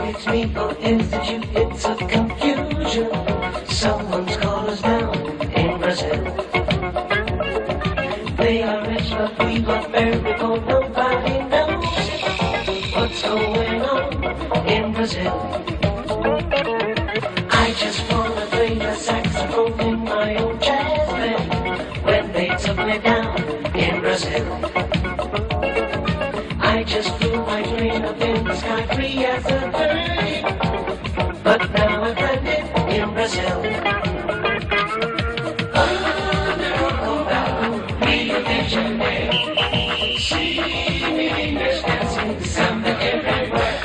It's me or is it you? It's a confusion. Someone's called us down in Brazil. They are rich, but we are very poor. Nobody knows what's going on in Brazil. I just wanna play the saxophone in my own jazz band when they took me down in Brazil. I just flew my plane up in the sky, free as a bird, but now I'm landed in Brazil. Rio de Janeiro, see millionaires dancing samba everywhere.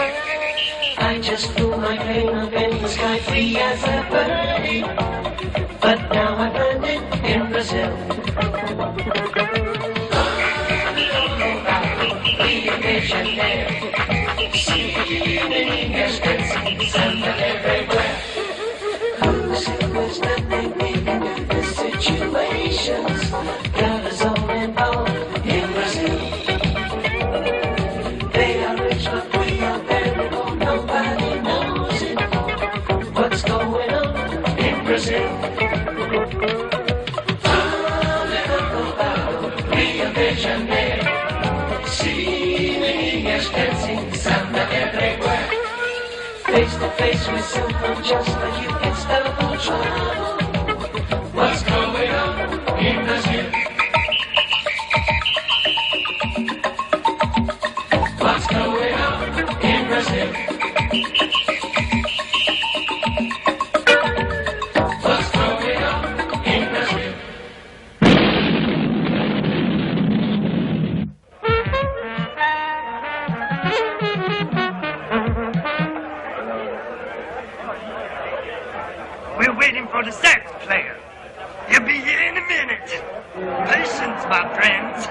I just flew my plane up in the sky, free as a bird, but now I'm landed in Brazil. Rio de Janeiro, see millionaires dancing samba everywhere. Who was that they make in the situations? Got us all involved in Brazil. They are rich, but we are very poor. Nobody knows it. What's going on in Brazil? Rio de Janeiro, see millionaires dancing samba everywhere. Face to face with someone just like you, it's double trouble. What's going on in Brazil? What's going on in Brazil? What's going on in Brazil? We're waiting for the sax player. He'll be here in a minute. Patience, my friends.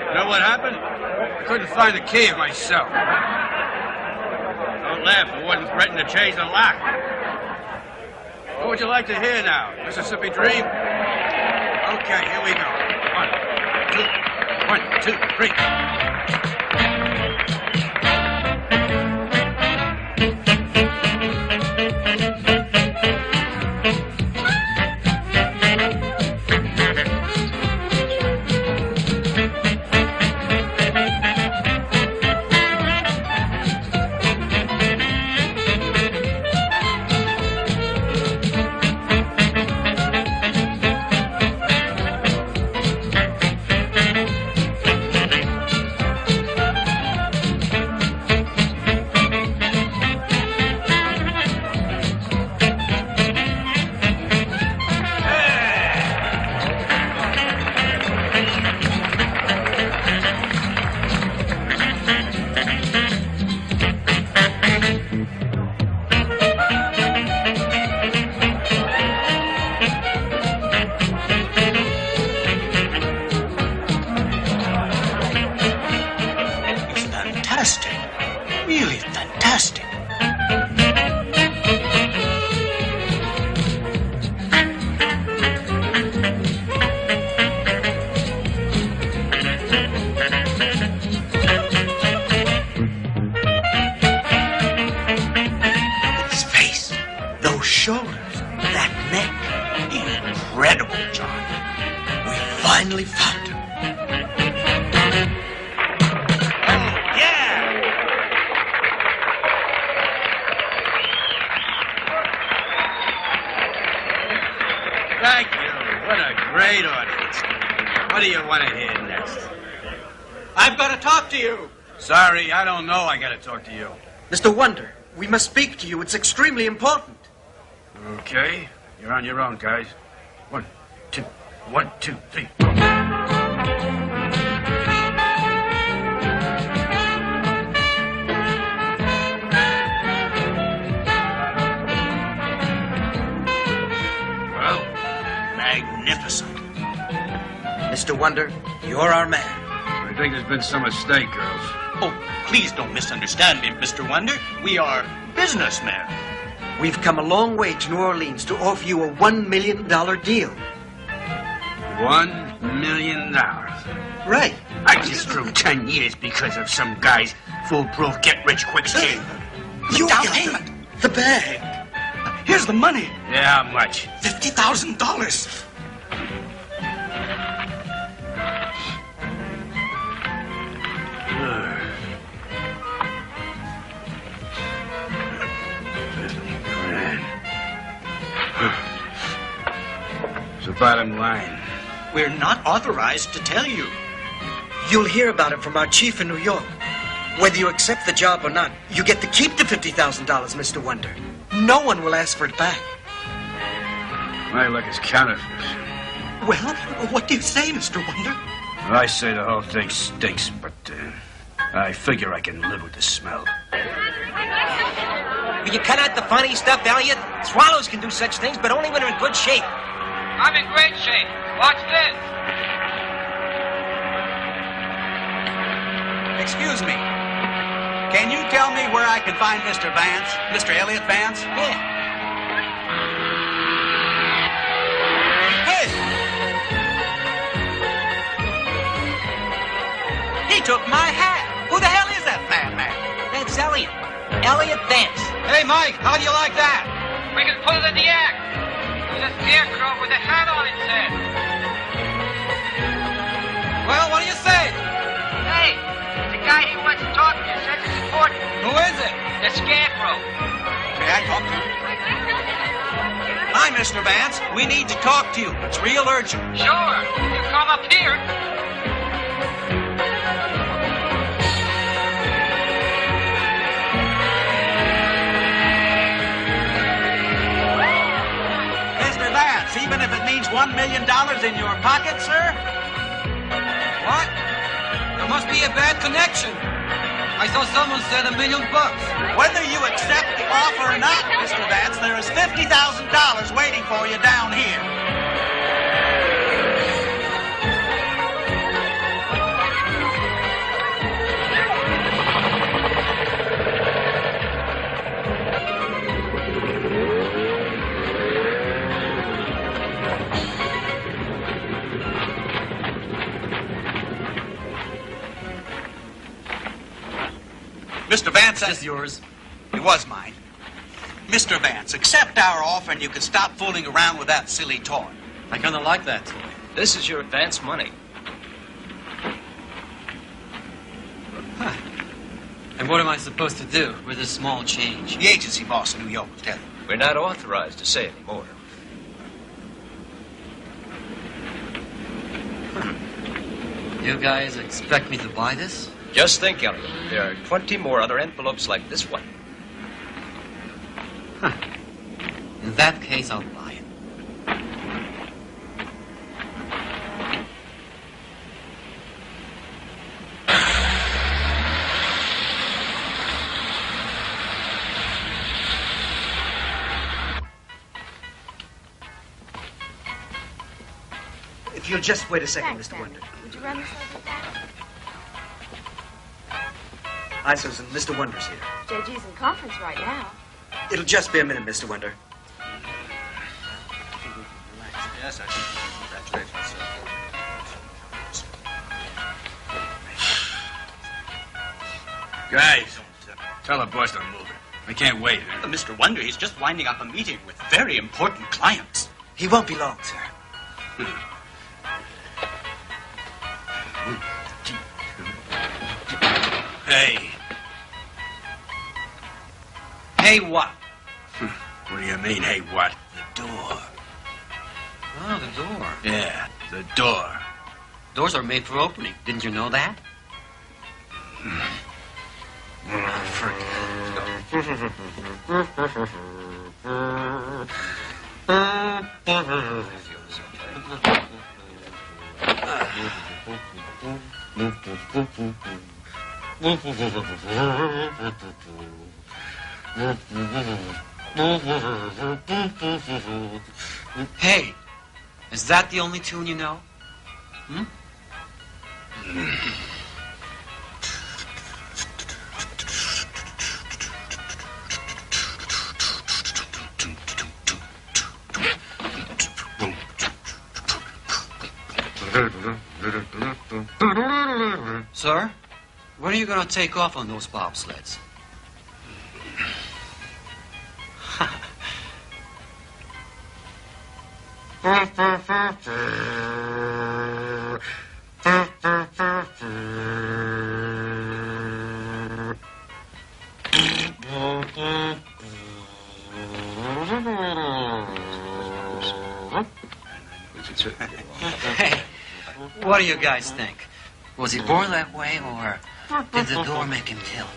You know what happened? I couldn't find the key myself. Don't laugh, I wasn't threatening to change the lock. What would you like to hear now? Mississippi Dream? Okay, here we go. 1, 2, 3. Really fantastic. His face, those shoulders, that neck. Incredible, John. We finally found him. Thank you. What a great audience. What do you want to hear next? I've got to talk to you. Sorry, I don't know I got to talk to you. Mr. Wonder, we must speak to you. It's extremely important. Okay. You're on your own, guys. 1, 2, 1, 2, 3. magnificent. Mr. Wonder, you're our man. I think there's been some mistake, girls. Oh, please don't misunderstand me, Mr. Wonder. We are businessmen. We've come a long way to New Orleans to offer you a $1 million deal. $1 million. Right. I just threw 10 years because of some guy's foolproof get-rich-quick scheme. You Down got payment. it. The bag. Here's the money. Yeah, how much? $50,000. So bottom line. We're not authorized to tell you. You'll hear about it from our chief in New York. Whether you accept the job or not, you get to keep the $50,000, Mr. Wonder. No one will ask for it back. My luck is counterfeit. Well, what do you say, Mr. Wonder? Well, I say the whole thing stinks, but I figure I can live with the smell. Will you cut out the funny stuff, Elliot? Swallows can do such things, but only when they're in good shape. I'm in great shape. Watch this. Excuse me. Can you tell me where I can find Mr. Vance? Mr. Elliot Vance? Yeah. Hey! He took my hat. Who the hell is that madman? That's Elliot. Elliot Vance. Hey, Mike, how do you like that? We can put it in the act. There's a scarecrow with a hat on its head. Well, what do you say? Hey, the guy he wants to talk to says it's important. Who is it? The scarecrow. May I talk to him? Hi, Mr. Vance. We need to talk to you. It's real urgent. Sure, you come up here. Mr. Vance, even if it means $1 million in your pocket, sir? What? There must be a bad connection. I saw someone said $1 million. Whether you accept the offer or not, Mr. Vance, there is $50,000 waiting for you down here. Mr. Vance, that's yours. It was mine. Mr. Vance, accept our offer and you can stop fooling around with that silly toy. I kind of like that toy. This is your advance money. Huh. And what am I supposed to do with this small change? The agency boss in New York will tell you. We're not authorized to say any more. You guys expect me to buy this? Just think, Elliot. There are 20 more other envelopes like this one. Huh. In that case, I'll buy it. If you'll just wait a second, Thanks, Mr. Wonder. Would you run this over back? Hi, Susan. Mr. Wonder's here. JG's in conference right now. It'll just be a minute, Mr. Wonder. Yes, I think. Congratulations, sir. Guys, tell the boss to move it. I can't wait. Mr. Wonder, he's just winding up a meeting with very important clients. He won't be long, sir. Hey. Hey, what? What do you mean, hey, what? The door. Oh, the door. Yeah, the door. Doors are made for opening. Didn't you know that? Hey, Is that the only tune you know? Hmm? Sir, when are you going to take off on those bobsleds? Hey, what do you guys think? Was he born that way, or did the door make him tilt?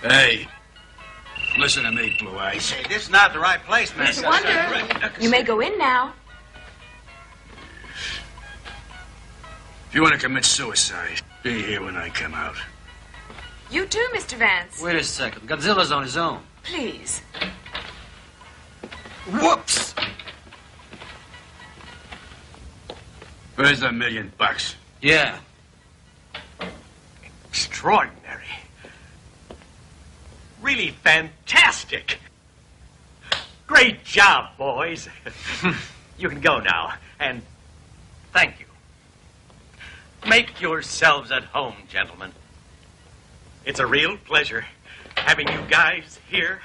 Hey, listen to me, Blue Eyes. Hey, this is not the right place, man. Mr. Wonder, you may go in now. If you want to commit suicide, be here when I come out. You too, Mr. Vance. Wait a second. Godzilla's on his own. Please. Whoops! Where's the $1 million? Yeah. Extraordinary. Really fantastic. Great job, boys. You can go now, and thank you. Make yourselves at home, gentlemen. It's a real pleasure having you guys here,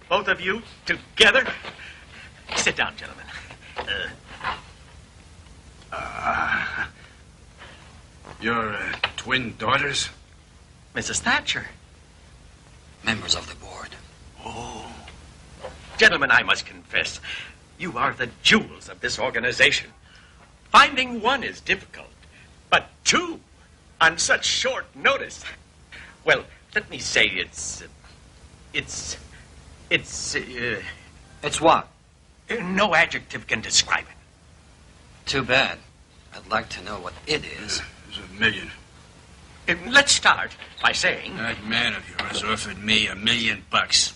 both of you together. Sit down, gentlemen. Your twin daughters? Mrs. Thatcher. Members of the board. Oh. Gentlemen, I must confess, you are the jewels of this organization. Finding one is difficult, but two on such short notice. Well, let me say it's what? No adjective can describe it. Too bad. I'd like to know what it is. It's $1 million. Let's start by saying... That man of yours offered me $1 million.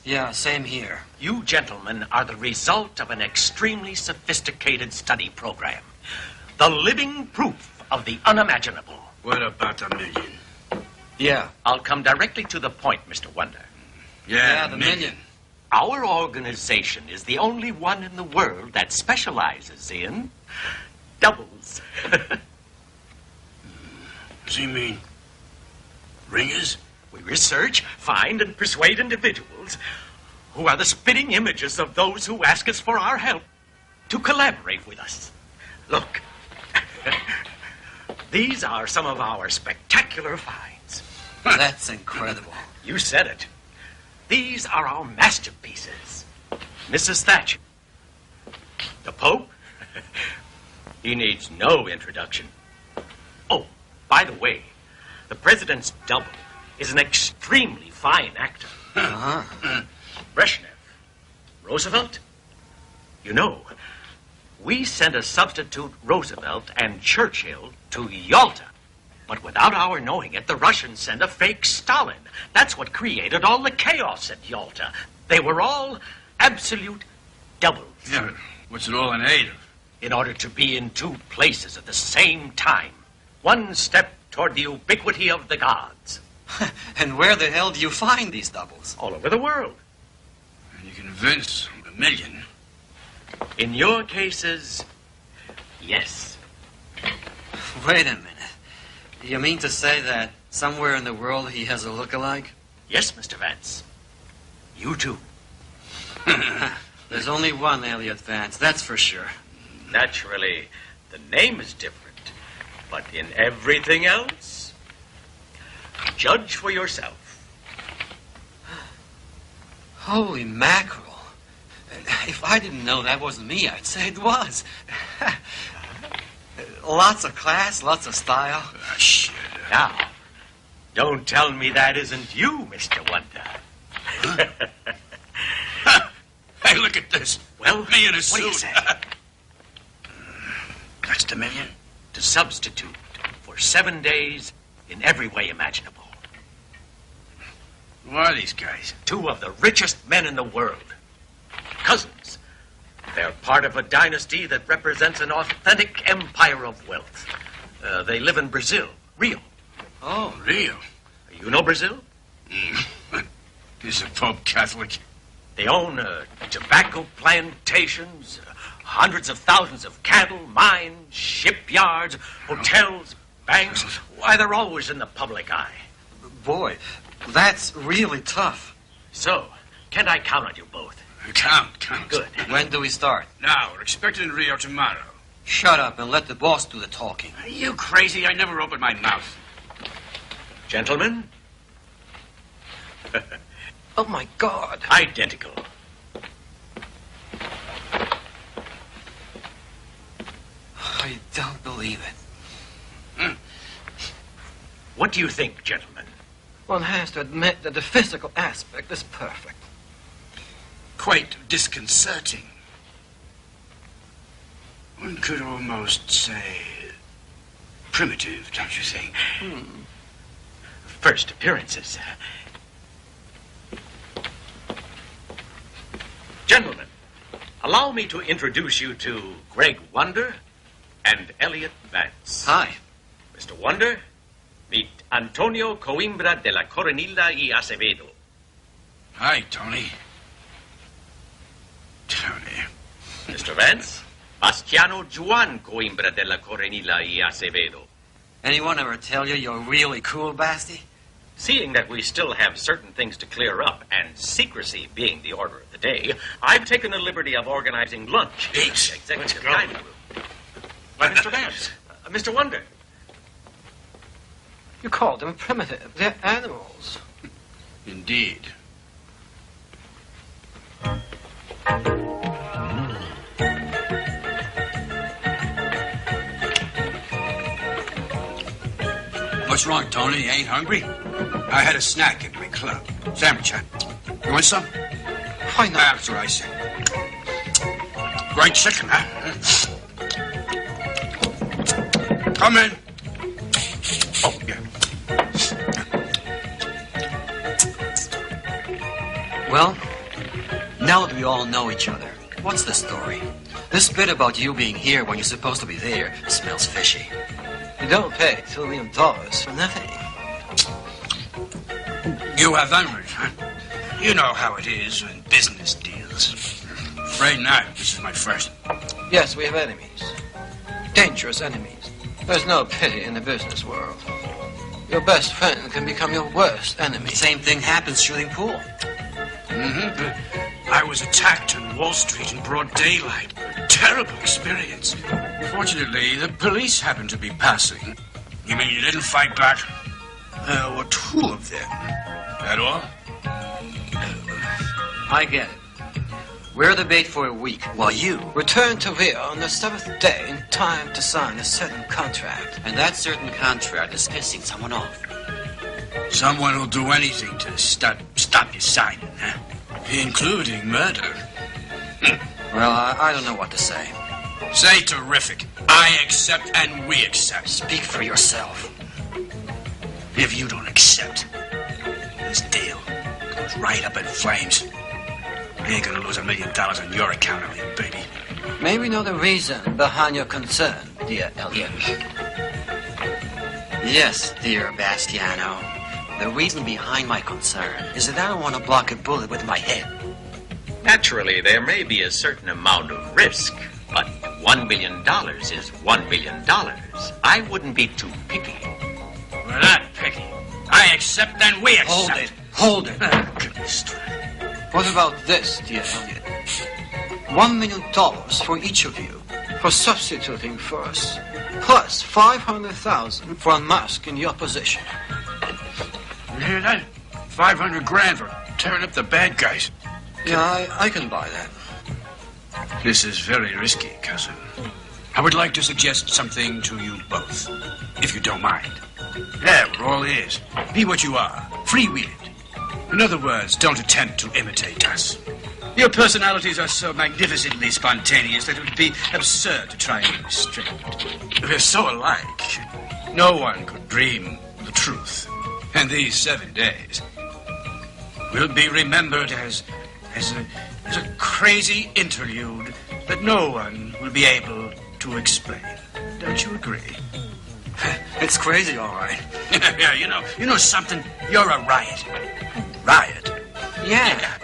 Yeah, same here. You gentlemen are the result of an extremely sophisticated study program. The living proof of the unimaginable. What about $1 million? Yeah. I'll come directly to the point, Mr. Wonder. Yeah, the million. Our organization is the only one in the world that specializes in doubles. Does he mean ringers? We research, find, and persuade individuals who are the spitting images of those who ask us for our help to collaborate with us. Look, these are some of our spectacular finds. That's incredible. You said it. These are our masterpieces. Mrs. Thatcher. The Pope? He needs no introduction. Oh, by the way, the President's double is an extremely fine actor. Brezhnev. Roosevelt? You know, we sent a substitute Roosevelt and Churchill to Yalta. But without our knowing it, the Russians sent a fake Stalin. That's what created all the chaos at Yalta. They were all absolute doubles. Yeah, but what's it all in aid of? In order to be in two places at the same time. One step toward the ubiquity of the gods. And where the hell do you find these doubles? All over the world. And you convince $1 million? In your cases, yes. Wait a minute. You mean to say that somewhere in the world he has a look-alike? Yes, Mr. Vance. You too. There's only one Elliot Vance, that's for sure. Naturally, the name is different. But in everything else, judge for yourself. Holy mackerel. If I didn't know that wasn't me, I'd say it was. Lots of class, lots of style. Shit. Now, don't tell me that isn't you, Mr. Wonder. Hey, look at this. Well, me in a what suit. do you say? That's $1 million? To substitute for 7 days in every way imaginable. Who are these guys? Two of the richest men in the world. Cousins. They're part of a dynasty that represents an authentic empire of wealth. They live in Brazil, Rio. Oh, Rio. You know Brazil? Is the Pope Catholic? They own tobacco plantations, hundreds of thousands of cattle, mines, shipyards, hotels, banks. Why, they're always in the public eye. Boy, that's really tough. So, can I count on you both? Count. Good. When do we start? Now, we're expected in Rio tomorrow. Shut up and let the boss do the talking. Are you crazy? I never opened my mouth. Gentlemen? Oh, my God. Identical. I don't believe it. What do you think, gentlemen? One has to admit that the physical aspect is perfect. Quite disconcerting. One could almost say primitive, don't you think? First appearances. Gentlemen, allow me to introduce you to Greg Wonder and Elliot Vance. Hi. Mr. Wonder, meet Antonio Coimbra de la Coronilla y Acevedo. Hi, Tony. Mr. Vance, Bastiano Juan Coimbra de la Coronilla y Acevedo. Anyone ever tell you you're really cool, Basti? Seeing that we still have certain things to clear up, and secrecy being the order of the day, I've taken the liberty of organizing lunch. Executive dining room. Mr. Vance, Mr. Wonder. You call them primitive. They're animals. Indeed. What's wrong, Tony? You ain't hungry? I had a snack at my club. Sandwich, huh? You want some? Why not? That's what I said. Great chicken, huh? Come in. Oh, yeah. Well, now that we all know each other, what's the story? This bit about you being here when you're supposed to be there smells fishy. You don't pay $2 million for nothing. You have enemies, huh? You know how it is in business deals. Afraid not. This is my first. Yes, we have enemies. Dangerous enemies. There's no pity in the business world. Your best friend can become your worst enemy. Same thing happens shooting pool. I was attacked on Wall Street in broad daylight. A terrible experience. Fortunately, the police happened to be passing. You mean you didn't fight back? There were two of them. That all? I get it. We're the bait for a week, while you return to Rio on the 7th day in time to sign a certain contract. And that certain contract is pissing someone off. Someone will do anything to stop you signing, huh? Including murder. Well, I don't know what to say. Say terrific. I accept and we accept. Speak for yourself. If you don't accept, this deal goes right up in flames. I ain't gonna lose $1 million on your account, are you, baby? May we know the reason behind your concern, dear Elliot? Yes, dear Bastiano. The reason behind my concern is that I don't want to block a bullet with my head. Naturally, there may be a certain amount of risk, but $1 million is $1 million. I wouldn't be too picky. We're not picky. I accept and we accept. Hold it. What about this, dear Elliot? $1 million for each of you for substituting for us, plus $500,000 for a mask in your position. You hear that? $500,000 for tearing up the bad guys. Yeah, I can buy that. This is very risky, cousin. I would like to suggest something to you both, if you don't mind. Yeah, we're all ears. Be what you are. Freewheel it. In other words, don't attempt to imitate us. Your personalities are so magnificently spontaneous that it would be absurd to try and restrain it. We're so alike. No one could dream the truth. And these 7 days will be remembered as a crazy interlude that no one will be able to explain. Don't you agree? It's crazy, all right. Yeah, you know something? You're a riot. Riot? Yeah.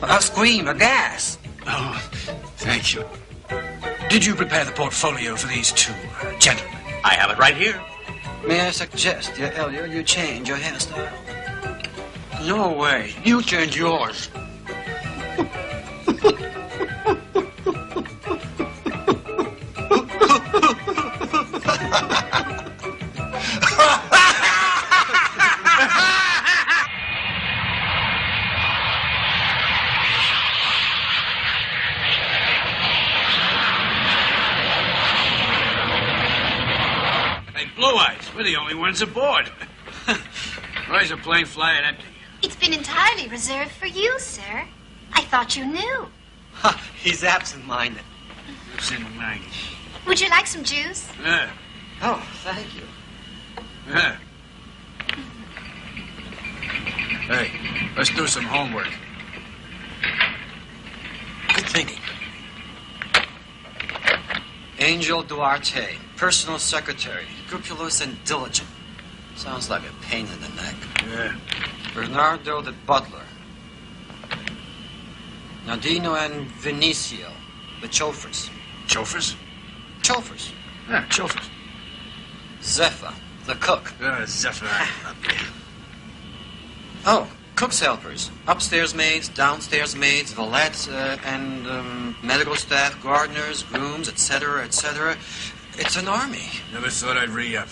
A scream, a gas. Oh, thank you. Did you prepare the portfolio for these two gentlemen? I have it right here. May I suggest, dear Elliot, you change your hairstyle? No way. You change yours. Blue Eyes, we're the only ones aboard. Why is the plane flying empty? It's been entirely reserved for you, sir. I thought you knew. He's absent-minded. Absent-minded. Would you like some juice? Yeah. Oh, thank you. Yeah. Hey, let's do some homework. Good thinking. Angel Duarte, personal secretary, scrupulous and diligent. Sounds like a pain in the neck. Yeah. Bernardo the butler. Nadino and Vinicio, the chauffeurs. Chauffeurs? Chauffeurs. Yeah, chauffeurs. Zephyr, the cook. Zephyr. Oh, cook's helpers. Upstairs maids, downstairs maids, valettes, and medical staff, gardeners, grooms, etc., etc. It's an army. Never thought I'd re-up.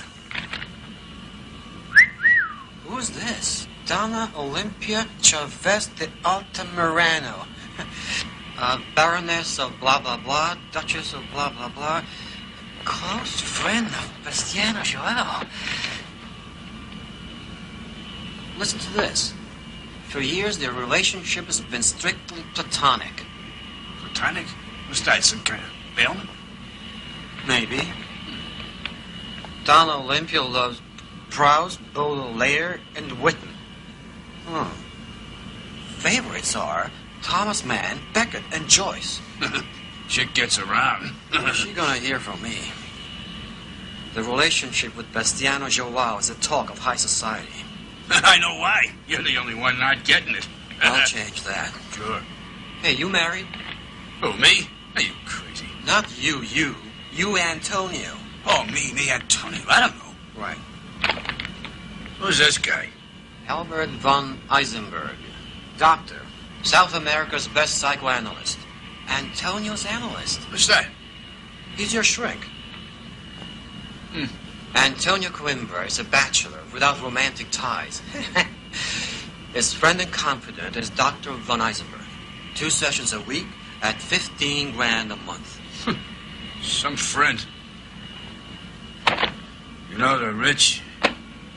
Who's this? Donna Olympia Chavez de Altamirano. Baroness of blah, blah, blah, Duchess of blah, blah, blah. Close friend of Bastiano Joel. Listen to this. For years, their relationship has been strictly platonic. Platonic? Was that some kind of ailment? Maybe. Donna Olympia loves Proust, Baudelaire, and Whitman. Favorites are Thomas Mann, Beckett, and Joyce. Shit gets around. What's she gonna hear from me? The relationship with Bastiano Joao is the talk of high society. I know why. You're the only one not getting it. I'll change that. Sure. Hey, you married? Who, me? Are you crazy? Not you. You, Antonio. Oh, me, Antonio. I don't know. Right. Who's this guy? Albert von Eisenberg. Doctor. South America's best psychoanalyst. Antonio's analyst. What's that? He's your shrink. Antonio Coimbra is a bachelor without romantic ties. His friend and confidant is Dr. von Eisenberg. 2 sessions a week at $15,000 a month. Some friend. You know, the rich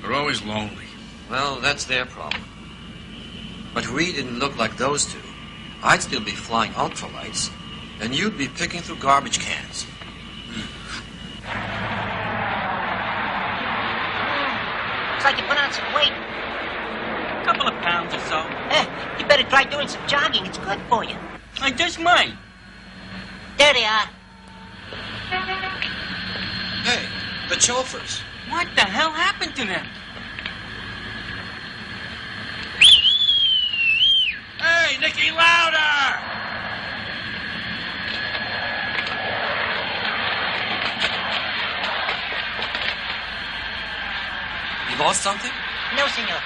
are always lonely. Well, that's their problem. But we didn't look like those two. I'd still be flying ultralights, and you'd be picking through garbage cans. Looks like you put on some weight. A couple of pounds or so. You better try doing some jogging. It's good for you. I just might. There they are. Hey, the chauffeurs. What the hell happened to them? Hey, Nicky Lauder! You lost something? No, senor.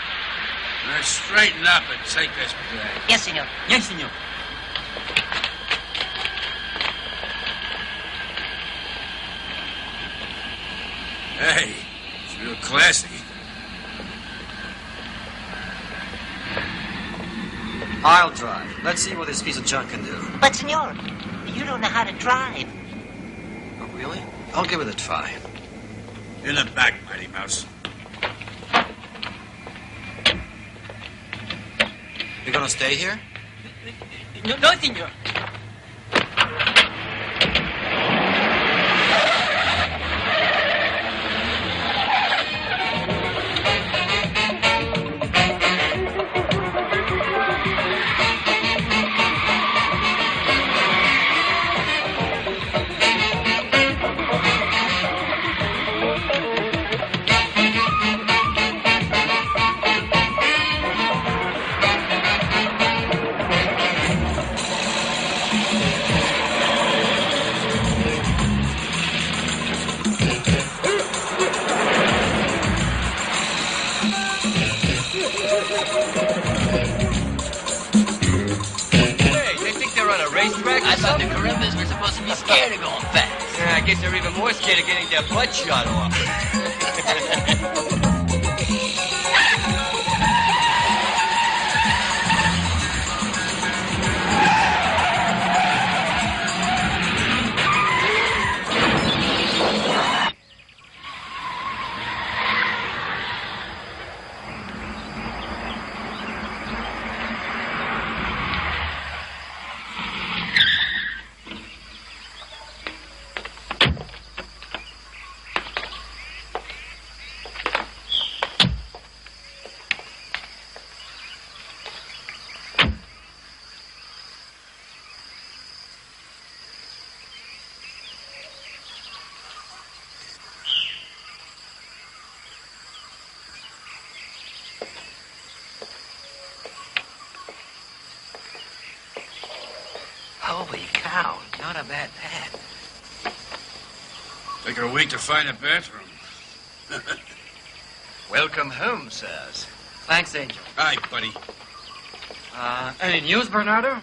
Now straighten up and take this bag. Yes, senor. Yes, senor. Hey, it's real classy. I'll drive. Let's see what this piece of junk can do. But, senor, you don't know how to drive. Oh, really? I'll give it a try. In the back, Mighty Mouse. You're gonna stay here? No, senor. guess they're even more scared of getting their blood shot off. Holy cow, not a bad pad. Took her a week to find a bathroom. Welcome home, sirs. Thanks, Angel. Hi, buddy. Any news, Bernardo?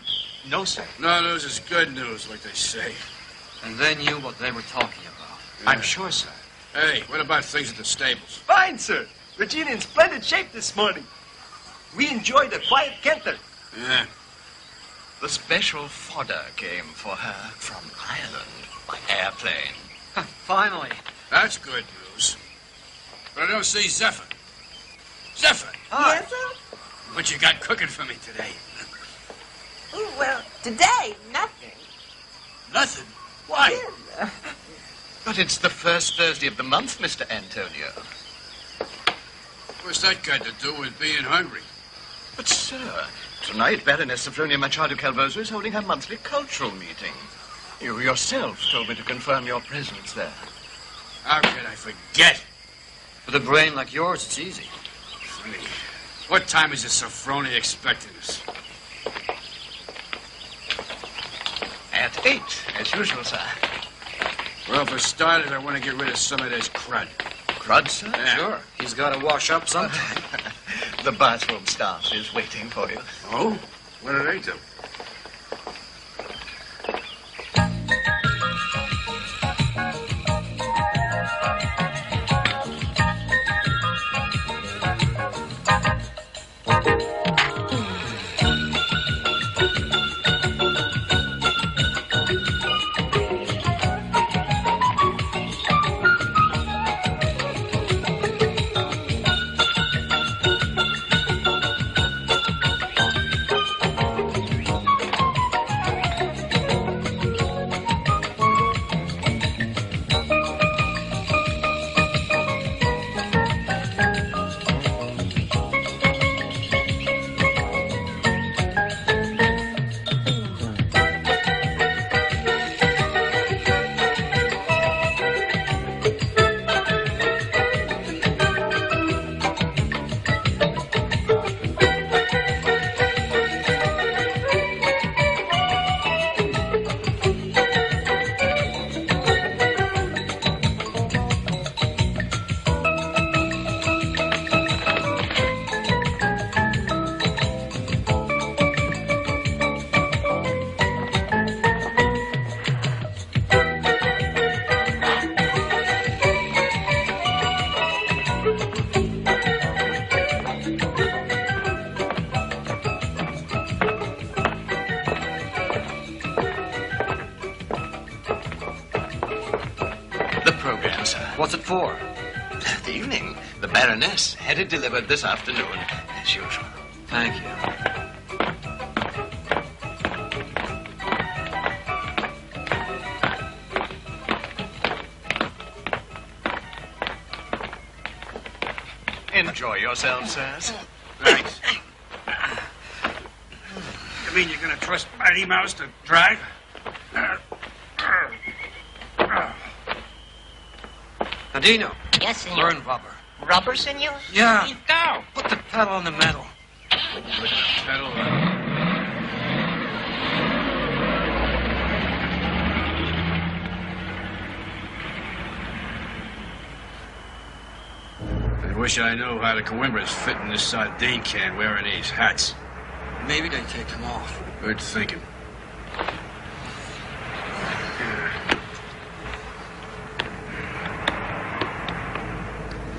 No, sir. No news is good news, like they say. And they knew what they were talking about. Yeah. I'm sure, sir. Hey, what about things at the stables? Fine, sir. Regina in splendid shape this morning. We enjoyed a quiet canter. Yeah. The special fodder came for her from Ireland by airplane. Finally. That's good news. But I don't see Zephyr. Zephyr! Hi. Yes, sir? What you got cooking for me today? Oh, well, today, nothing. Nothing? Why? Yes, But it's the first Thursday of the month, Mr. Antonio. What's that got to do with being hungry? But, sir, tonight Baroness Sophronia Machado Calvoso is holding her monthly cultural meeting. You yourself told me to confirm your presence there. How could I forget? With a brain like yours, it's easy. Funny. What time is the Sophronia expecting us? At 8, as usual, sir. Well, for starters, I want to get rid of some of this crud. Crud, sir? Yeah. Sure. He's got to wash up sometime. The bathroom staff is waiting for you. Oh? What do they do? What's it for? The evening. The Baroness had it delivered this afternoon, as usual. Thank you. Enjoy yourselves, sirs. Thanks. You mean you're going to trust Mighty Mouse to drive? Nadino. Yes, senor. Burn rubber. Rubber, senor? Yeah. Please go. Put the pedal on the metal. Put the pedal I wish I knew how the Coimbras fit in this sardine can wearing these hats. Maybe they take them off. Good thinking.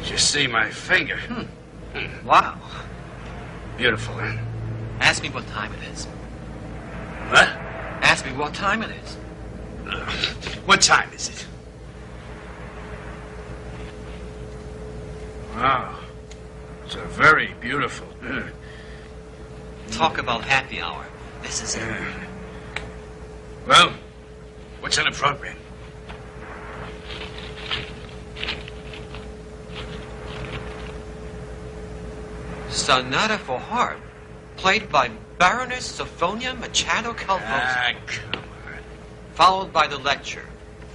Just see my finger. Wow. Beautiful, huh? Ask me what time it is. What? Ask me what time it is. What time is it? Wow. It's a very beautiful. Talk about happy hour. This is it. Well, what's on the program? Sonata for harp, played by Baroness Sofonia Machado Calvosa. Ah, come on. Followed by the lecture.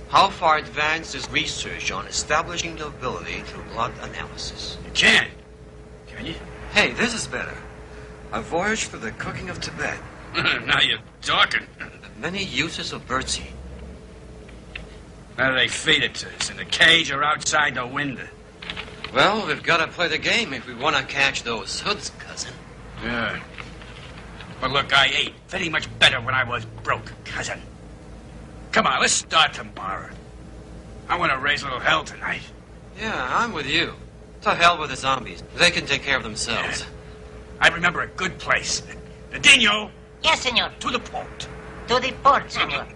How far advanced is research on establishing the ability through blood analysis? You can't. Can you? Hey, this is better. A voyage for the cooking of Tibet. Now you're talking. Many uses of birdseed. How do they feed it to us? In a cage or outside the window? Well, we've got to play the game if we want to catch those hoods, cousin. Yeah. But look, I ate very much better when I was broke, cousin. Come on, let's start tomorrow. I want to raise a little hell tonight. Yeah, I'm with you. To hell with the zombies. They can take care of themselves. Yeah. I remember a good place. The Dino. Yes, senor. To the port. To the port, senor.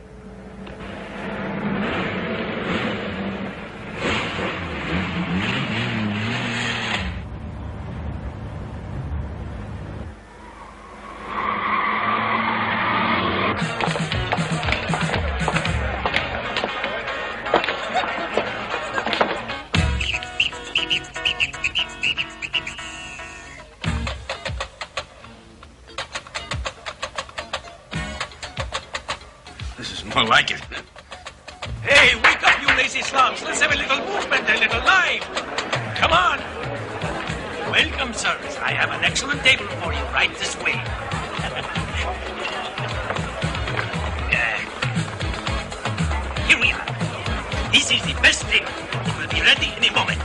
More like it. Hey, wake up, you lazy slums. Let's have a little movement, a little life. Come on. Welcome, sirs. I have an excellent table for you right this way. Here we are. This is the best table. It will be ready any moment.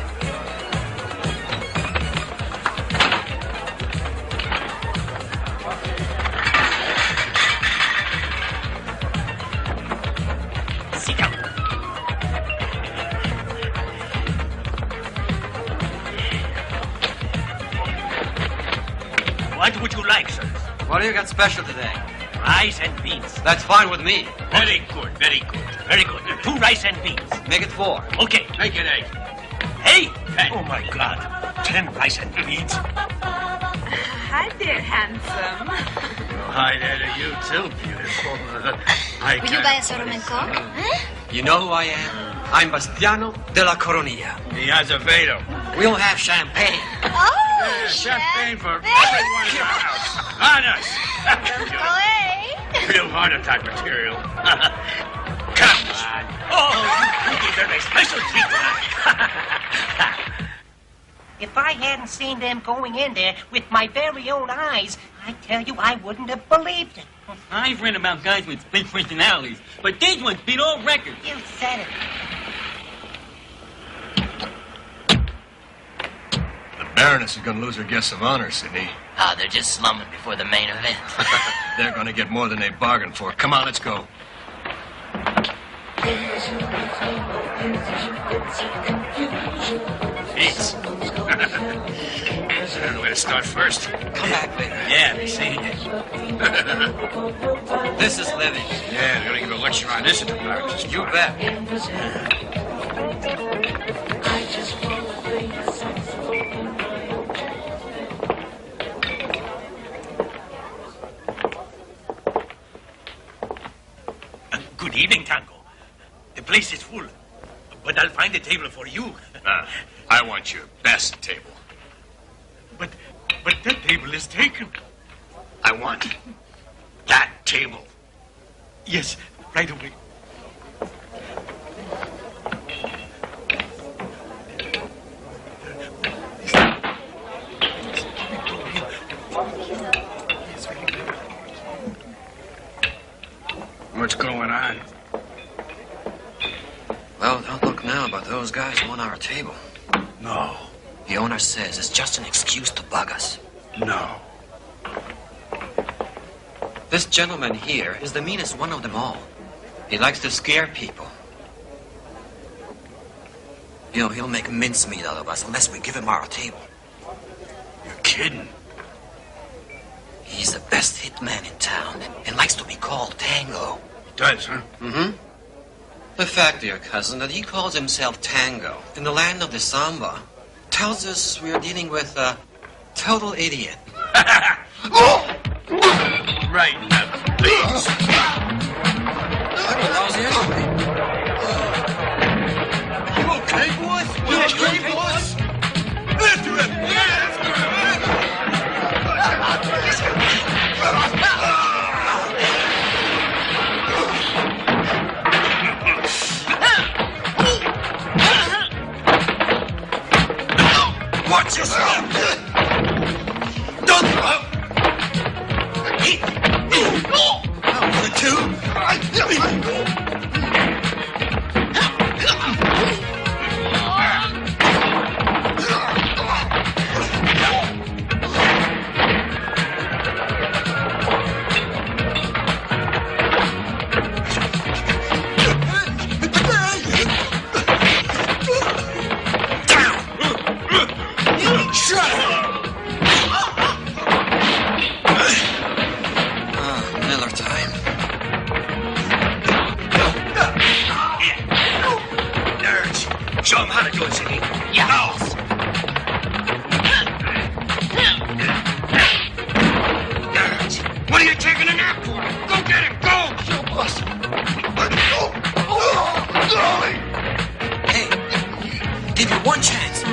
What would you like, sir? What do you got special today? Rice and beans. That's fine with me. Very good, very good, very good. 2 rice and beans. Make it 4. Okay. Make it 8. 8? Oh, my God. 10 rice and beans. Hi there, handsome. Hi there to you, too, beautiful. Will you buy us a rum and coke? You know who I am? I'm Bastiano de la Coronilla. He has a Vado. We don't have champagne. Oh, champagne for everyone in the house. On us. Real heart attack material. Come on. Oh, you gave them a special treatment. If I hadn't seen them going in there with my very own eyes, I tell you, I wouldn't have believed it. I've read about guys with split personalities, but these ones beat all records. You said it. The Baroness is going to lose her guest of honor, Sidney. Ah, they're just slumming before the main event. They're going to get more than they bargained for. Come on, let's go. Jeez. I don't know where to start first. Come back later. Yeah, see. This is living. Yeah, they're going to give a lecture on this at the Baroness. You bet. Good evening, Tango. The place is full, but I'll find a table for you. I want your best table. But that table is taken. I want that table. Yes, right away. What's going on? Well, don't look now, but those guys want our table. No. The owner says it's just an excuse to bug us. No. This gentleman here is the meanest one of them all. He likes to scare people. You know, he'll make mincemeat out of us unless we give him our table. You're kidding. He's the best hitman in town and likes to be called Tango. Does, huh? Mm-hmm. The fact, dear cousin, that he calls himself Tango in the land of the samba tells us we're dealing with a total idiot. Right now, please. You okay, boys? You okay, boys? After it! Watch yourself! Don't give up! Show him how to do it, Ziggy. Yeah. Now. What are you taking a nap for? Go get him, go! Sure, boss. Hey, give you one chance.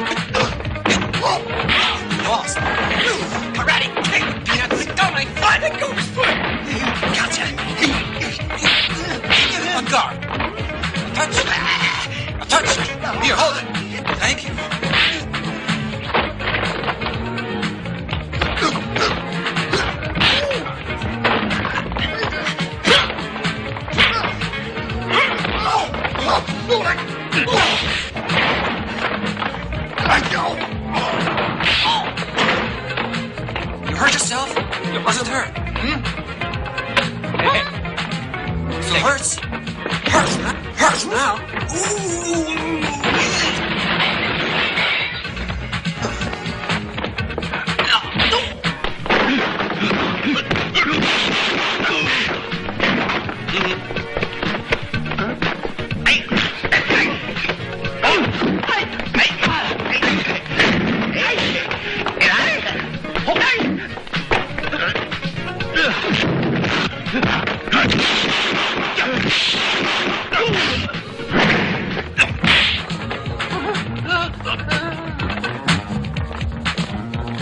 Boss. Karate kick. Peanuts. Don't make fun. The goose foot. Gotcha. A guard. A touch. Here, hold it. Thank you. You hurt yourself? It wasn't hurt. So hurts? Hurts now? Ooh.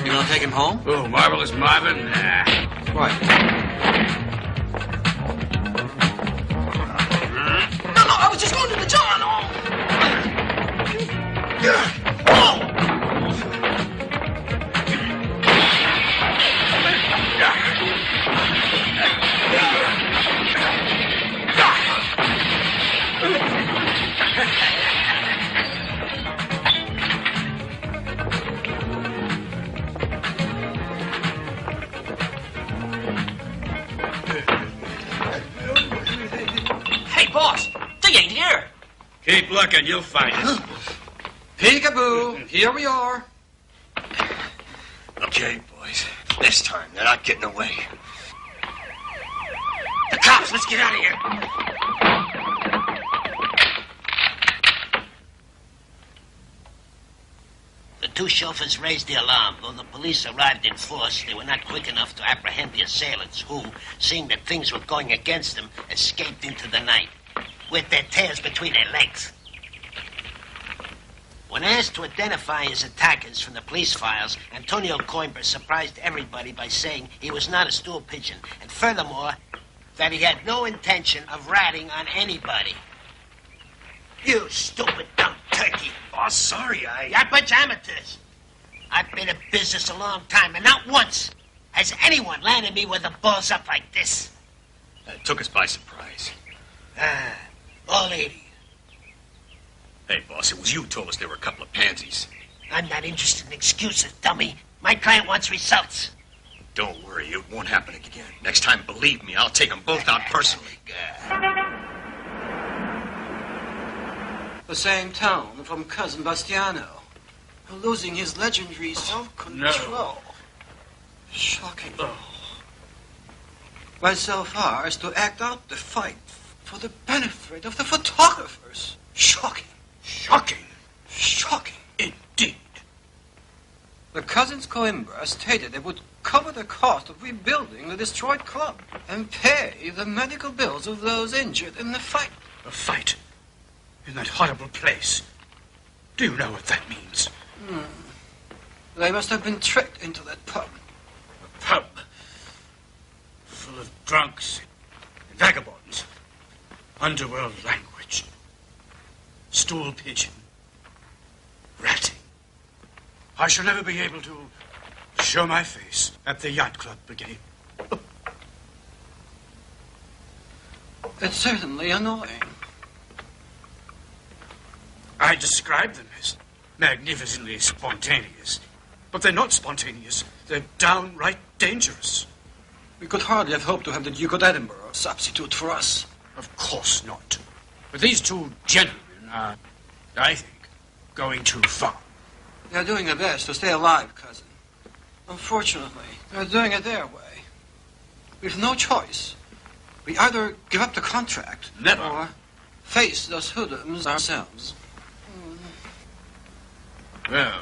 You gonna take him home? Oh, Marvelous Marvin? Nah. Why? No, I was just going to the John. Hey, boss, they ain't here. Keep looking, you'll find it. Peekaboo, here we are. Okay, boys. This time, they're not getting away. The cops, let's get out of here. The two chauffeurs raised the alarm. Though the police arrived in force, they were not quick enough to apprehend the assailants who, seeing that things were going against them, escaped into the night with their tails between their legs. When asked to identify his attackers from the police files, Antonio Coimbra surprised everybody by saying he was not a stool pigeon, and furthermore, that he had no intention of ratting on anybody. You stupid dumb turkey. Oh, sorry, You're a bunch of amateurs. I've been in business a long time, and not once has anyone landed me with the balls up like this. It took us by surprise. All 80. Hey, boss, it was you who told us there were a couple of pansies. I'm not interested in excuses, dummy. My client wants results. Don't worry, it won't happen again. Next time, believe me, I'll take them both out personally. The same tone from Cousin Bastiano, losing his legendary self-control. No. Shocking. Went so far as to act out the fight for the benefit of the photographers. Shocking. Shocking. Shocking. Indeed. The cousins Coimbra stated they would cover the cost of rebuilding the destroyed club and pay the medical bills of those injured in the fight. A fight? In that horrible place? Do you know what that means? They must have been tricked into that pub. A pub? Full of drunks and vagabonds. Underworld language. Stool pigeon. Ratting. I shall never be able to show my face at the yacht club again. It's certainly annoying. I describe them as magnificently spontaneous. But they're not spontaneous. They're downright dangerous. We could hardly have hoped to have the Duke of Edinburgh substitute for us. Of course not. But these two gentlemen are, I think, going too far. They're doing their best to stay alive, cousin. Unfortunately, they're doing it their way. We've no choice. We either give up the contract, Never. Or face those hoodlums ourselves. Well,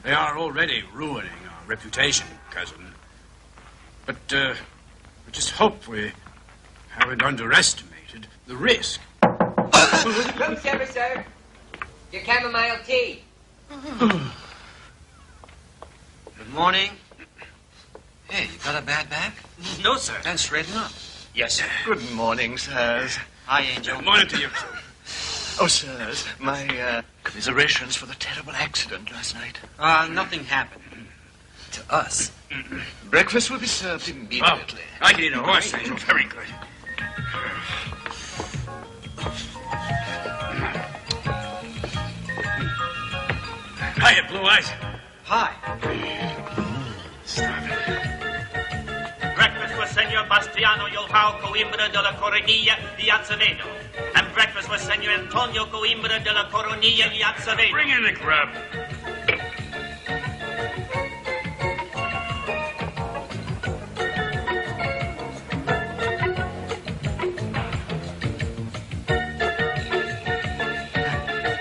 they are already ruining our reputation, cousin. But, we just hope we haven't underestimated the risk. Room service, sir. Your chamomile tea. Good morning. Hey, you got a bad back? No, sir. Then straighten up. Yes, sir. Good morning, sirs. Hi, Angel. Good morning to you. Oh, sirs, my commiserations for the terrible accident last night. Nothing happened. To us. Breakfast will be served immediately. Oh, I can eat a horse, Angel. Very good. Hiya, Blue Eyes. Hi. Stop it. Breakfast for Senor Bastiano Joao Coimbra de la Coronilla y Azevedo. And breakfast for Senor Antonio Coimbra de la Coronilla y Azevedo. Bring in the grub.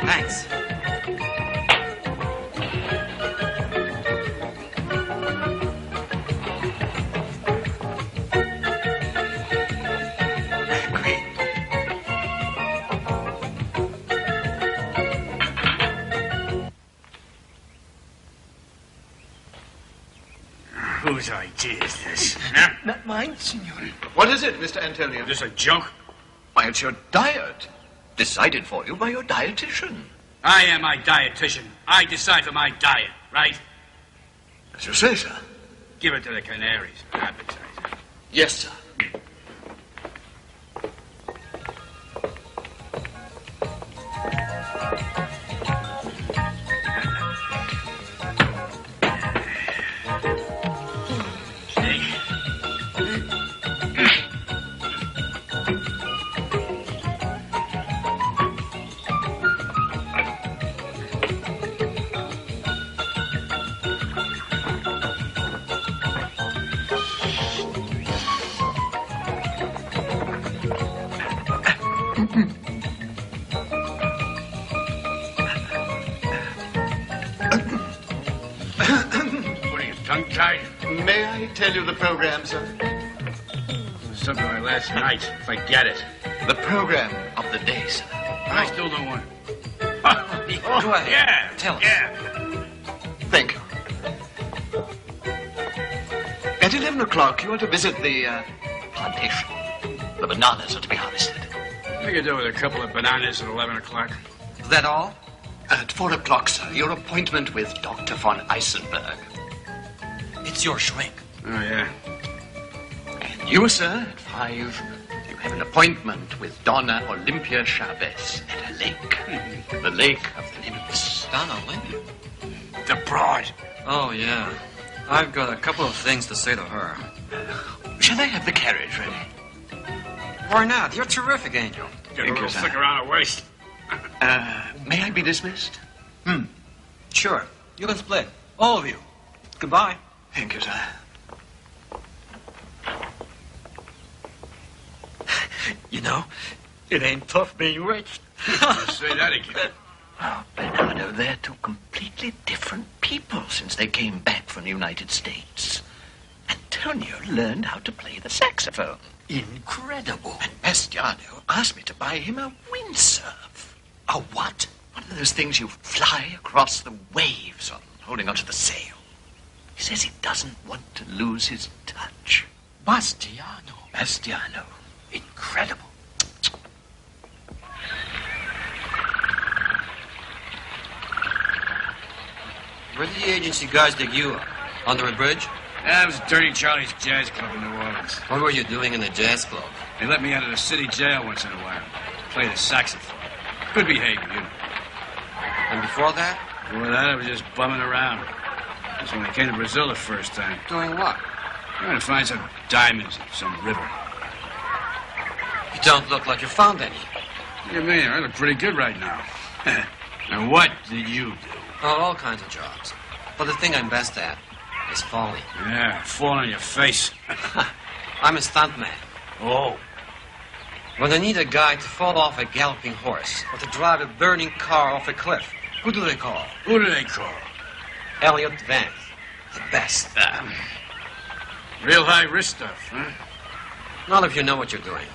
Thanks. Whose idea is this? Huh? Not mine, senor. What is it, Mr. Antonio? This a joke? Why, it's your diet. Decided for you by your dietitian. I am my dietitian. I decide for my diet, right? As you say, sir. Give it to the canaries for appetizer. Yes, sir. May I tell you the program, sir? Something like last night, if I get it. The program of the day, sir. I still don't want it. Go ahead. Yeah. Tell us. Yeah. Thank you. At 11 o'clock, you are to visit the plantation. The bananas are to be harvested. We could do with a couple of bananas at 11 o'clock. Is that all? At 4 o'clock, sir, your appointment with Dr. von Eisenberg. It's your shrink. Oh, yeah. And you, sir, at 5, you have an appointment with Donna Olympia Chavez at a lake. The lake of the nymphs. Donna Olympia? The broad. Oh, yeah. I've got a couple of things to say to her. Shall I have the carriage ready? Why not? You're terrific, Angel. Get a little thick around her waist. May I be dismissed? Sure. You can split. All of you. Goodbye. Thank you, sir. You know, it ain't tough being rich. Say that again. Oh, Bernardo, they're two completely different people since they came back from the United States. Antonio learned how to play the saxophone. Incredible. And Bastiano asked me to buy him a windsurf. A what? One of those things you fly across the waves on, holding onto the sail. He says he doesn't want to lose his touch. Bastiano. Incredible. Where did the agency guys dig you up? Under a bridge? That was Dirty Charlie's Jazz Club in New Orleans. What were you doing in the jazz club? They let me out of the city jail once in a while. Play the saxophone. Good behavior, you know. And before that? Before that, I was just bumming around. That's when I came to Brazil the first time. Doing what? Trying to find some diamonds in some river. You don't look like you found any. What do you mean? I look pretty good right now. And what did you do? Oh, all kinds of jobs. But the thing I'm best at is falling. Yeah, fall on your face. I'm a stuntman. Oh. When they need a guy to fall off a galloping horse or to drive a burning car off a cliff, who do they call? Who do they call? Elliot Vance. The best. Real high risk stuff, huh? Not if you know what you're doing.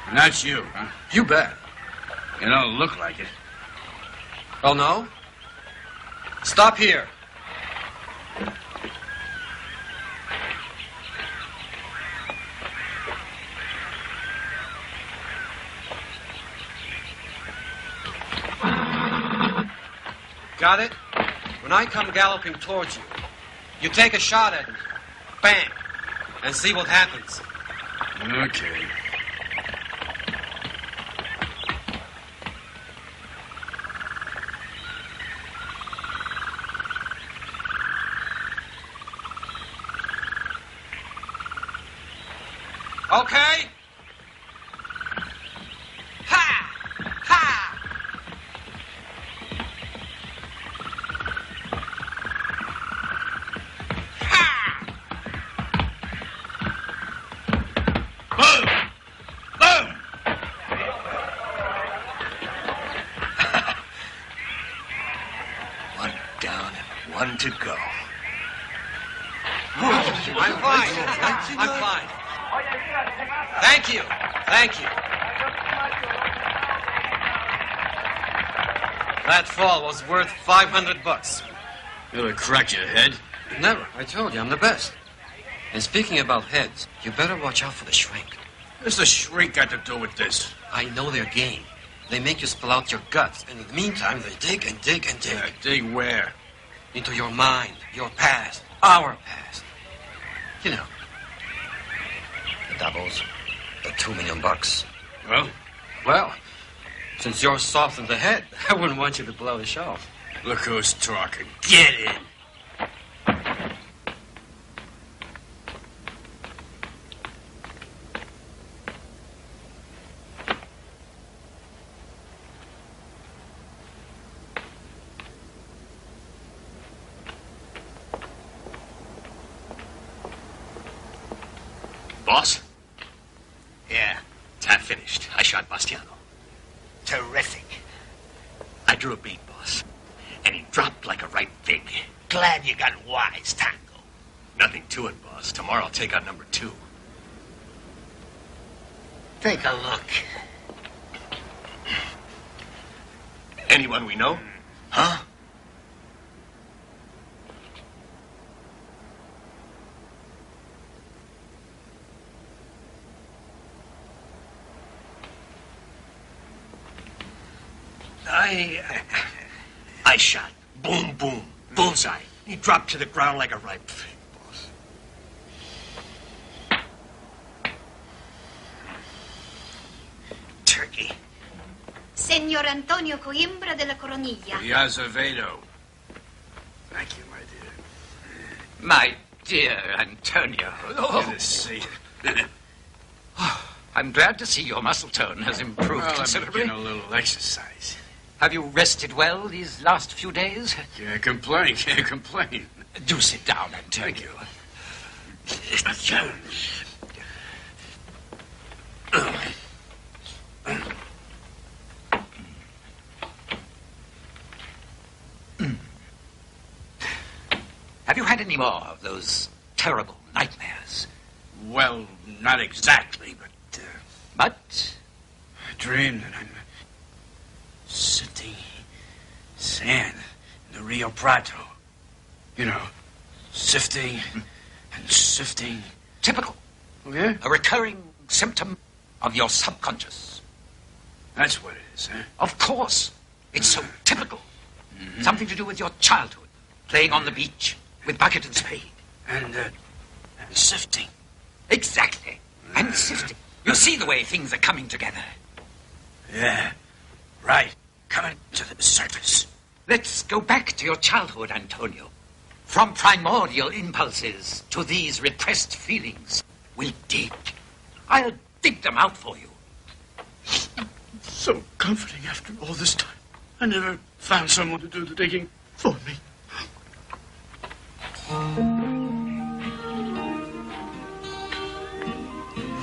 And that's you, huh? You bet. You don't look like it. Oh, no? Stop here. Got it? When I come galloping towards you, you take a shot at me. Bang! And see what happens. Okay. Okay? Ha! Ha! One down and one to go. I'm fine. I'm fine. Thank you. Thank you. That fall was worth $500. You ever cracked your head? Never. I told you, I'm the best. And speaking about heads, you better watch out for the shrink. What's the shrink got to do with this? I know their game. They make you spill out your guts, and in the meantime, they dig and dig and dig. Dig where? Into your mind, your past, our past. You know, the doubles, the $2 million. Well? Well, since you're soft in the head, I wouldn't want you to blow the show. Look who's talking. Get in. Boss? Yeah. That finished. I shot Bastiano. Terrific. I drew a beat, boss. And he dropped like a right fig. Glad you got wise, Tango. Nothing to it, boss. Tomorrow I'll take out number 2. Take a look. Anyone we know? Huh? I shot. Boom, boom. Bullseye. He dropped to the ground like a ripe fig, boss. Turkey. Senor Antonio Coimbra de la Coronilla. The Azevedo. Thank you, my dear. My dear Antonio. Good to see you. I'm glad to see your muscle tone has improved Well, considerably. I'm getting a little exercise. Have you rested well these last few days? Can't complain, can't complain. Do sit down, Antonio. Have you had any more of those terrible nightmares? Well, not exactly, but... But? I dream that I'm sifting sand in the Rio Prado. You know, sifting and sifting. Typical. Oh, yeah? A recurring symptom of your subconscious. That's what it is, huh? Of course. It's so typical. Something to do with your childhood. Playing on the beach with bucket and spade. And sifting. Exactly. And sifting. You see the way things are coming together. Yeah, right. Coming to the surface. Let's go back to your childhood, Antonio. From primordial impulses to these repressed feelings, we'll dig. I'll dig them out for you. So comforting after all this time. I never found someone to do the digging for me.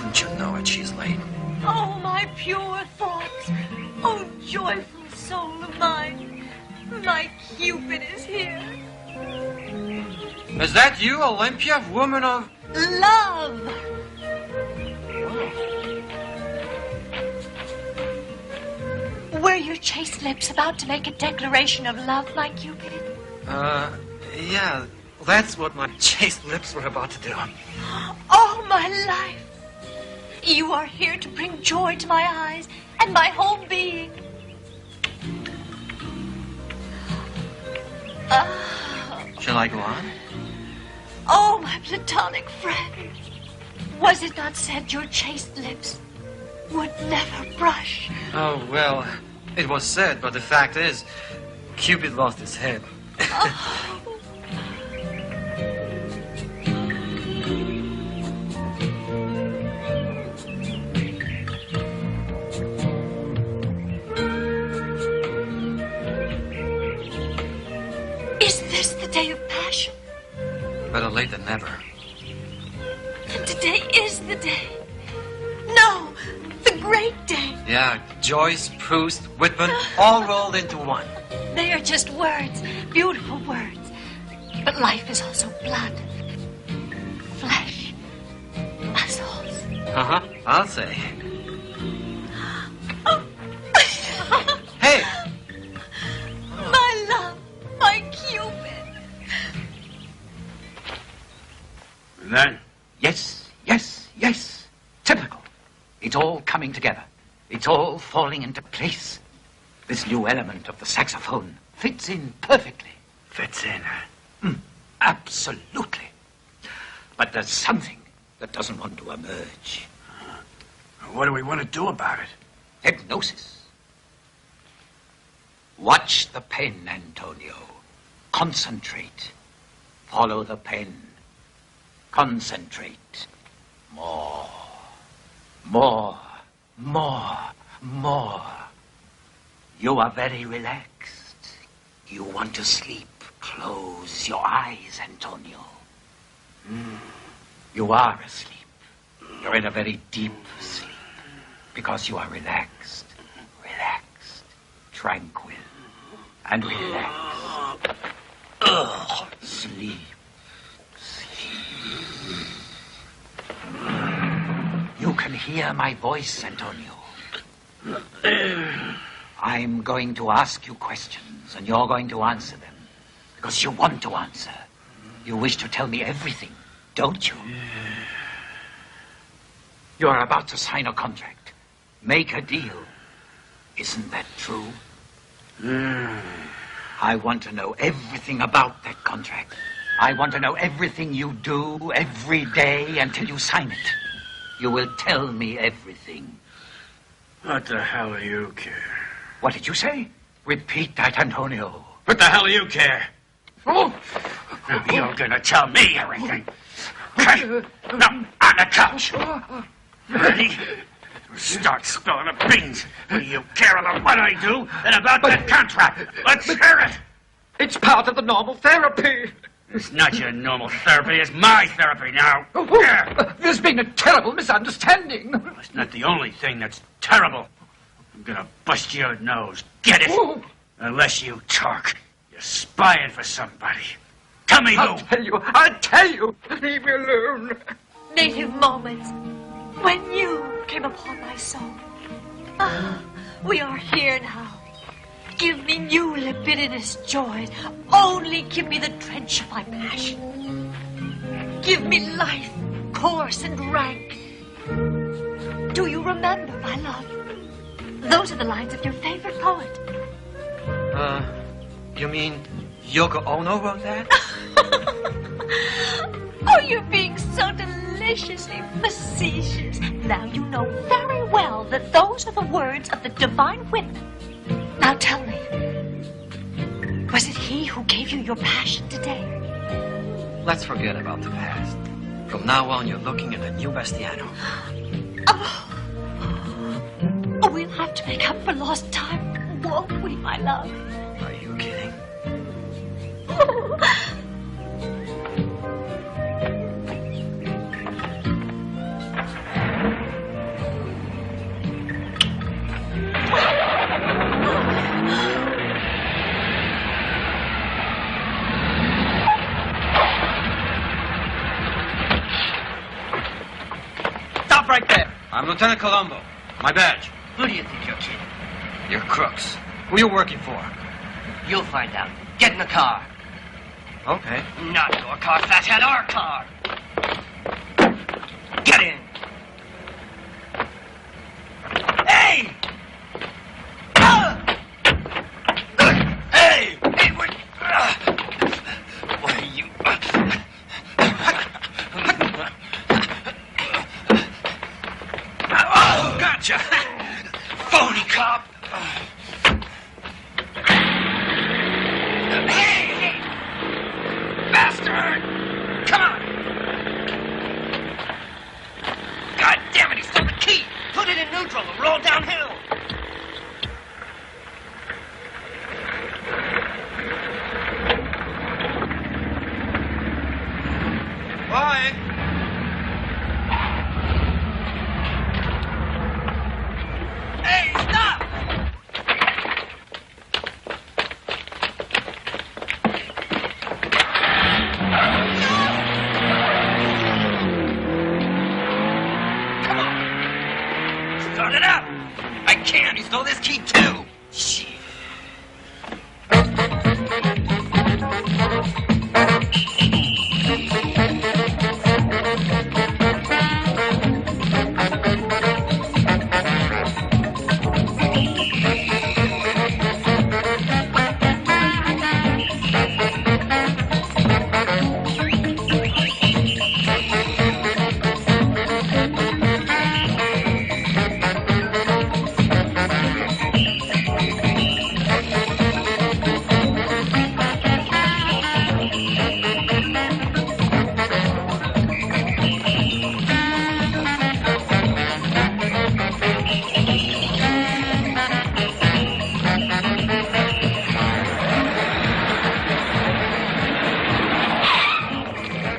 Don't you know it? She's late. Oh, my pure thoughts. Oh, joyful soul of mine. My Cupid is here. Is that you, Olympia, woman of... Love. Were your chaste lips about to make a declaration of love, my Cupid? Yeah, that's what my chaste lips were about to do. Oh, my life. You are here to bring joy to my eyes and my whole being. Shall I go on? Oh, my platonic friend. Was it not said your chaste lips would never brush? Oh, well, it was said, but the fact is, Cupid lost his head. Is this the day of passion? Better late than never. And today is the day. No, the great day. Yeah, Joyce, Proust, Whitman, all rolled into one. They are just words, beautiful words. But life is also blood, flesh, muscles. Uh-huh, I'll say. Hey! My love, my Cupid. And then? Yes, yes, yes. Typical. It's all coming together. It's all falling into place. This new element of the saxophone fits in perfectly. Fits in, huh? Absolutely. But there's something that doesn't want to emerge. What do we want to do about it? Hypnosis. Watch the pen, Antonio. Concentrate. Follow the pen. Concentrate. More. More. More. More. You are very relaxed. You want to sleep. Close your eyes, Antonio. You are asleep. You're in a very deep sleep because you are relaxed. Relaxed. Tranquil. And relaxed. Sleep. Sleep. You can hear my voice, Antonio. I'm going to ask you questions, and you're going to answer them. Because you want to answer. You wish to tell me everything, don't you? You're about to sign a contract. Make a deal. Isn't that true? I want to know everything about that contract. I want to know everything you do every day until you sign it. You will tell me everything. What the hell do you care? What did you say? Repeat that, Antonio. What the hell do you care? Oh. You're gonna tell me everything. Okay? Now, on the couch. Ready? Start spilling the beans. What do you care about what I do and about that contract? Let's hear it. It's part of the normal therapy. It's not your normal therapy. It's my therapy now. There's been a terrible misunderstanding. It's not the only thing that's terrible. I'm gonna bust your nose. Get it? Unless you talk. You're spying for somebody. Tell me who. I'll tell you. Leave me alone. Native moments when you came upon my soul. Ah, we are here now. Give me new libidinous joys. Only give me the drench of my passion. Give me life, coarse and rank. Do you remember, my love? Those are the lines of your favorite poet. You mean Yoko Ono wrote that? Oh, you're being so deliciously facetious. Now you know very well that those are the words of the divine women. Now tell me, was it he who gave you your passion today? Let's forget about the past. From now on, you're looking at the new Bastiano. Oh, we'll have to make up for lost time, won't we, my love? Are you kidding? Stop right there. I'm Lieutenant Colombo. My badge. Who do you think you're kidding? You're crooks. Who you working for? You'll find out. Get in the car. Okay. Not your car, fathead, our car. Get in. Hey! Hey! Hey, what are you... Oh, gotcha! Phony cop! Hey! Bastard! Come on! God damn it, he stole the key! Put it in neutral and roll downhill! Flying. Hey, stop! Come on! Start it up! I can't, he stole this key too! Shit.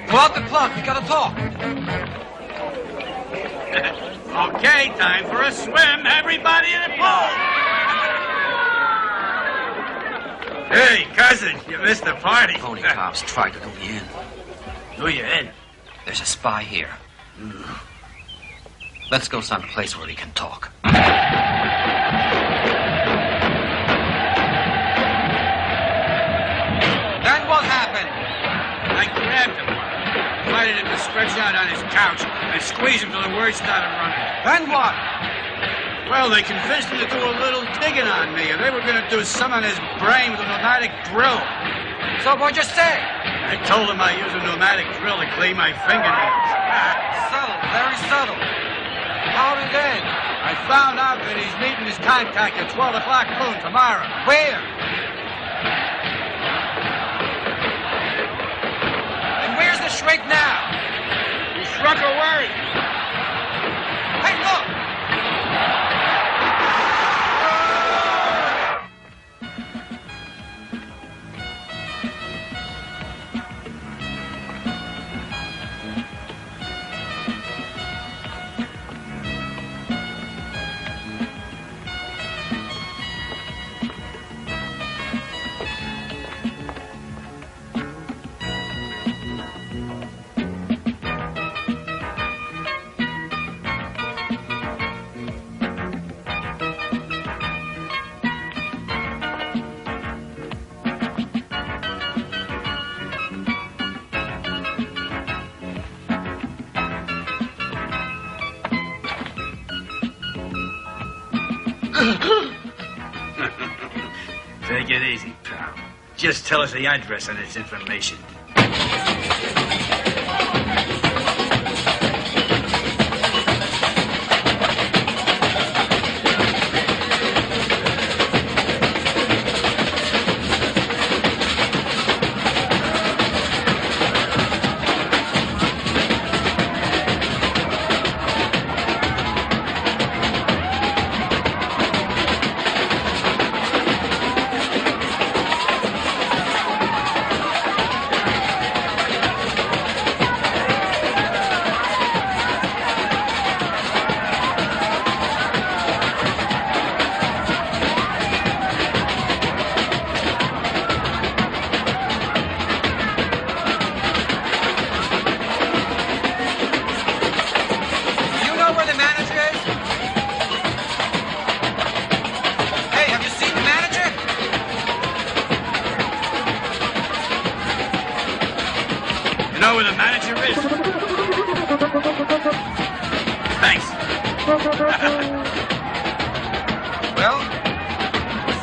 Pull out the plug. We gotta talk. Okay, time for a swim. Everybody in the pool. Hey, cousin, you missed the party. Phony cops tried to do me in. Do you in? There's a spy here. Let's go someplace where we can talk. Then what happened? I grabbed him, invited him to stretch out on his couch, and squeezed him till the words started running. Then what? Well, they convinced him to do a little digging on me, and they were going to do some on his brain with a pneumatic drill. So what'd you say? I told him I use a pneumatic drill to clean my fingernails. Subtle, very subtle. How and then? I found out that he's meeting his contact at 12 o'clock noon tomorrow. Where? And where's the shrink now? He shrunk away. Hey, look! pal. Just tell us the address and its information.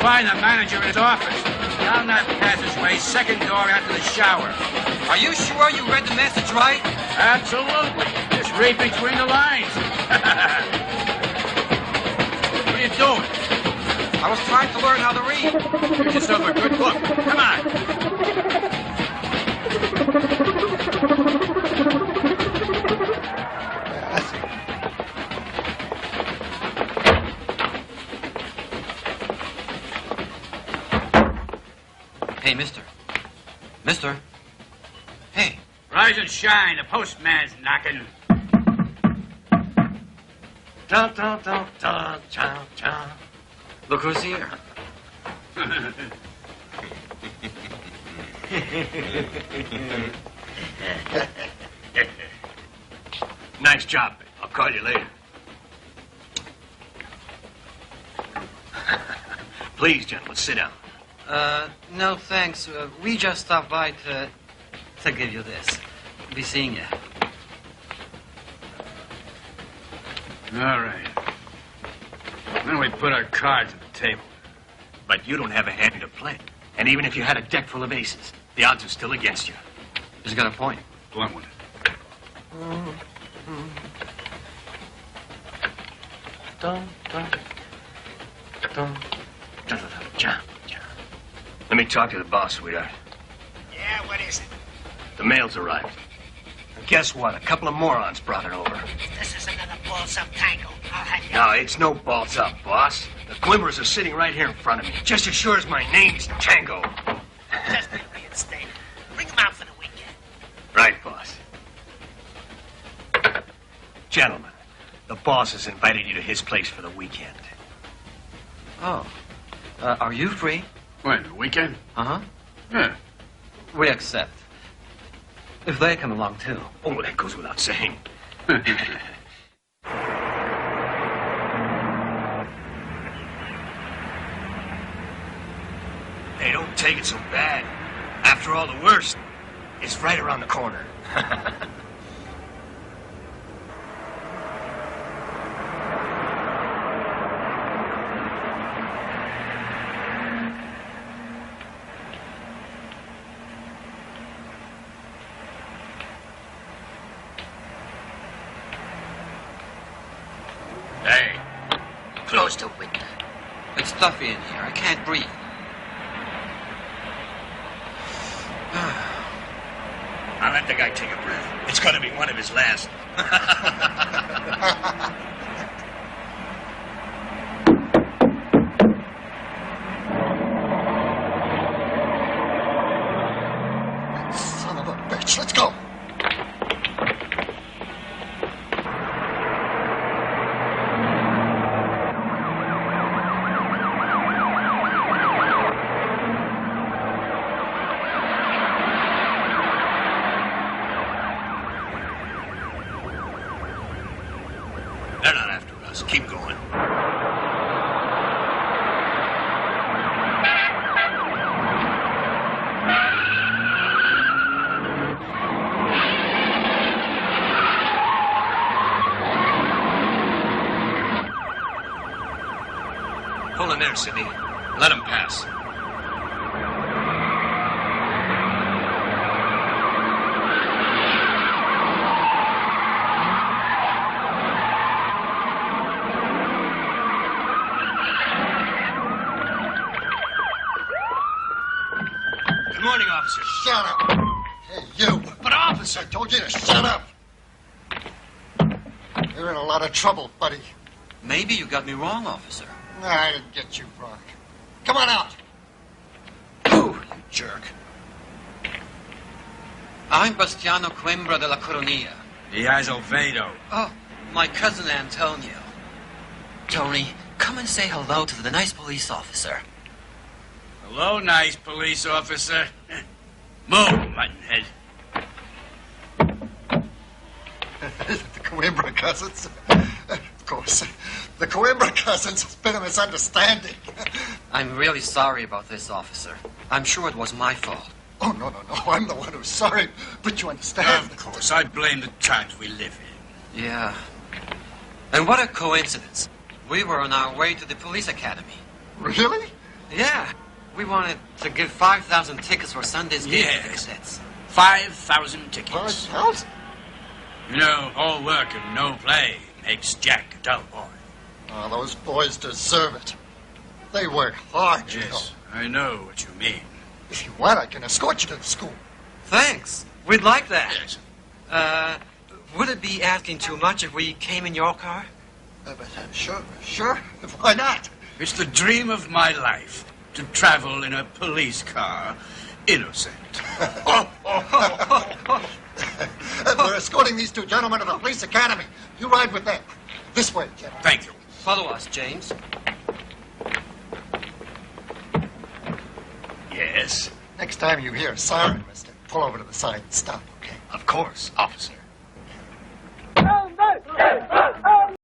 Find the manager in his office. Down that passageway, second door after the shower. Are you sure you read the message right? Absolutely. Just read between the lines. What are you doing? I was trying to learn how to read. Give yourself a good book. Come on. Hey, mister. Mister. Hey. Rise and shine. The postman's knocking. Dun, dun, dun, dun, dun, dun. Look who's here. Nice job. I'll call you later. Please, gentlemen, sit down. No thanks. We just stopped by to give you this. Be seeing you. All right. Then we put our cards on the table. But you don't have a hand to play. And even if you had a deck full of aces, the odds are still against you. He's got a point. Blunt with it. Dun, dun, dun, dun, dun, dun. Let me talk to the boss, sweetheart. Yeah, what is it? The mail's arrived. And guess what? A couple of morons brought it over. This is another balls-up tango. I'll have you. No, it's no balls up, boss. The Glimmers are sitting right here in front of me. Just as sure as my name's Tango. Just be reinstated. Bring him out for the weekend. Right, boss. Gentlemen, the boss has invited you to his place for the weekend. Oh. Are you free? When, the weekend? Uh-huh. Yeah. We accept. If they come along, too. Oh, that goes without saying. Hey, don't take it so bad. After all, the worst is right around the corner. Hey, Close the window. It's stuffy in here. I can't breathe. I'll let the guy take a breath. It's gonna be one of his last. Son of a bitch. Let's go. They're not after us. Keep going. Pull in there, Sidney. Let him pass. morning, officer. Shut up. Hey, you. But, officer... I told you to shut up. You're in a lot of trouble, buddy. Maybe you got me wrong, officer. No, I didn't get you wrong. Come on out. Oh, you jerk. I'm Bastiano Coimbra de la Coronilla. He has Oviedo. Oh, my cousin Antonio. Tony, come and say hello to the nice police officer. Hello, nice police officer. Move, muttonhead. The Coimbra cousins. Of course. The Coimbra cousins. It's been a misunderstanding. I'm really sorry about this, officer. I'm sure it was my fault. Oh, no. I'm the one who's sorry. But you understand. Of course. I blame the times we live in. Yeah. And what a coincidence. We were on our way to the police academy. Really? Yeah. We wanted to give 5,000 tickets for Sunday's game to the cadets. 5,000 tickets. 5,000? You know, all work and no play makes Jack a dull boy. Oh, those boys deserve it. They work hard, you know. Yes, I know what you mean. If you want, I can escort you to the school. Thanks. We'd like that. Yes. Would it be asking too much if we came in your car? Sure. Why not? It's the dream of my life to travel in a police car, innocent. We're escorting these two gentlemen to the police academy. You ride with them. This way, gentlemen. Thank you. Follow us, James. Yes? Next time you hear a siren, mister, pull over to the side and stop, okay? Of course, officer. Oh, no!